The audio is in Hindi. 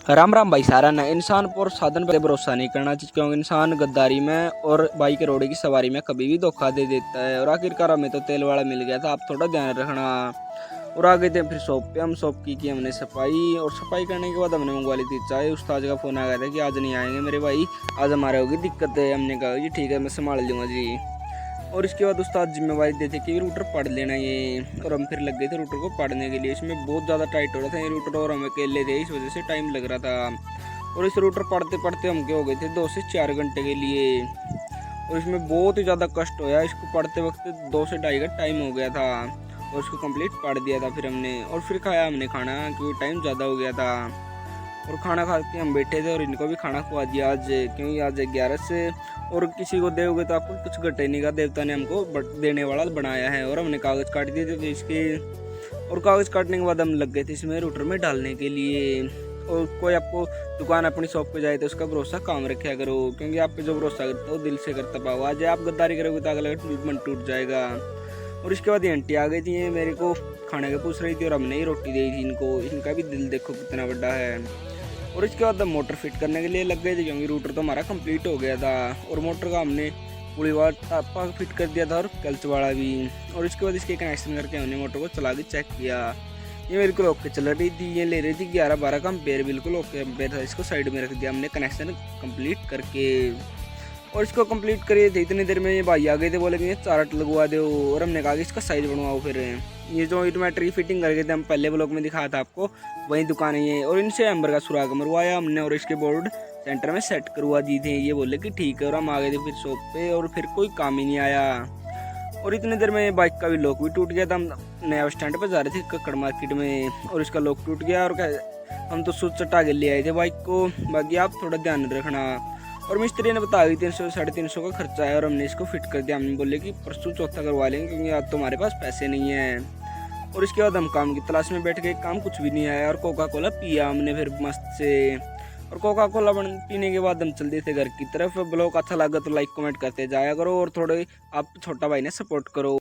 राम राम भाई सारा ना इंसान पर साधन पर भरोसा नहीं करना चाहिए, क्योंकि इंसान गद्दारी में और बाइक रोड की सवारी में कभी भी धोखा दे देता है। और आखिरकार हमें तो तेल वाला मिल गया था, आप थोड़ा ध्यान रखना। और आ गए थे फिर शॉप पे, हम शॉप की हमने सफाई, और सफाई करने के बाद हमने मंगवा ली थी चाय। उस्ताद का फ़ोन आ गया था कि आज नहीं आएंगे मेरे भाई, आज हमारे होगी दिक्कत है। हमने कहा जी ठीक है, मैं संभाल लूँगा जी। और इसके बाद उस्ताद जिम्मेवारी देते कि रूटर पढ़ लेना ये, और हम फिर लग गए थे रूटर को पढ़ने के लिए। इसमें बहुत ज़्यादा टाइट हो रहा था ये रूटर, और हम अकेले थे, इस वजह से टाइम लग रहा था। और इस रूटर पढ़ते पढ़ते हम क्या हो गए थे 2 से 4 घंटे के लिए। और इसमें बहुत ही ज़्यादा कष्ट होया, इसको पढ़ते वक्त 2 से ढाई का टाइम हो गया था। और उसको कंप्लीट पढ़ दिया था फिर हमने, और फिर खाया हमने खाना, क्योंकि टाइम ज़्यादा हो गया था। और खाना खा के हम बैठे थे, और इनको भी खाना खुआ दिया आज, क्योंकि आज 11 से। और किसी को दोगे तो आपको कुछ घटे नहीं का, देवता ने हमको देने वाला बनाया है। और हमने कागज़ काट दिए थे इसके, और कागज़ काटने के बाद हम लग गए थे इसमें रूटर में डालने के लिए। और कोई आपको दुकान अपनी शॉप पे जाए तो उसका भरोसा काम रखा करो, क्योंकि आप पे जो भरोसा करता हो दिल से करता पाओ। आज आप गद्दारी करोगे तो अगला मन टूट जाएगा। और इसके बाद ये आंटी आ गई थी, ये मेरे को खाने का पूछ रही थी, और हमने ही रोटी दी थी इनको। इनका भी दिल देखो कितना बड़ा है। और इसके बाद हम मोटर फिट करने के लिए लग गए थे, क्योंकि रूटर तो हमारा कंप्लीट हो गया था। और मोटर का हमने पूरी बार टापा फिट कर दिया था, और कल्च वाला भी। और इसके बाद इसके कनेक्शन करके हमने मोटर को चला के चेक किया, ये बिल्कुल ओके चल रही थी। ये ले रही थी 11-12 का एम्पेयर, बिल्कुल ओके एम्पेयर था। इसको साइड में रख दिया हमने कनेक्शन कंप्लीट करके। और इसको कंप्लीट करिए थे, इतनी देर में ये भाई आ गए थे, बोले कि ये चार्ट लगवा दो। और हमने कहा कि इसका साइज बनवाओ। फिर ये जो इन्वर्टर फिटिंग करके थे, हम पहले ब्लॉग में दिखाया था आपको, वही दुकान है ये। और इनसे एम्बर का सुराग मरवाया हमने, और इसके बोर्ड सेंटर में सेट करवा दी थे। ये बोले कि ठीक है, और हम आ गए थे फिर शॉप पे, और फिर कोई काम ही नहीं आया। और इतनी देर में बाइक का भी लॉक भी टूट गया था। हम नया स्टैंड पर जा रहे थे कक्कड़ मार्केट में, और इसका लॉक टूट गया। और हम तो सूच चटा के ले आए थे बाइक को। बाकी आप थोड़ा ध्यान रखना। और मिस्त्री ने बताया 300-350 का खर्चा है, और हमने इसको फिट कर दिया। हमने बोले कि परसों चौथा करवा लेंगे, क्योंकि आज तो हमारे पास पैसे नहीं हैं। और इसके बाद हम काम की तलाश में बैठ गए, काम कुछ भी नहीं आया। और कोका कोला पिया हमने फिर मस्त से। और कोका कोला पीने के बाद हम चलते थे घर की तरफ। ब्लॉग अच्छा लगा तो लाइक कमेंट करते जाया करो, और थोड़े आप छोटा भाई ने सपोर्ट करो।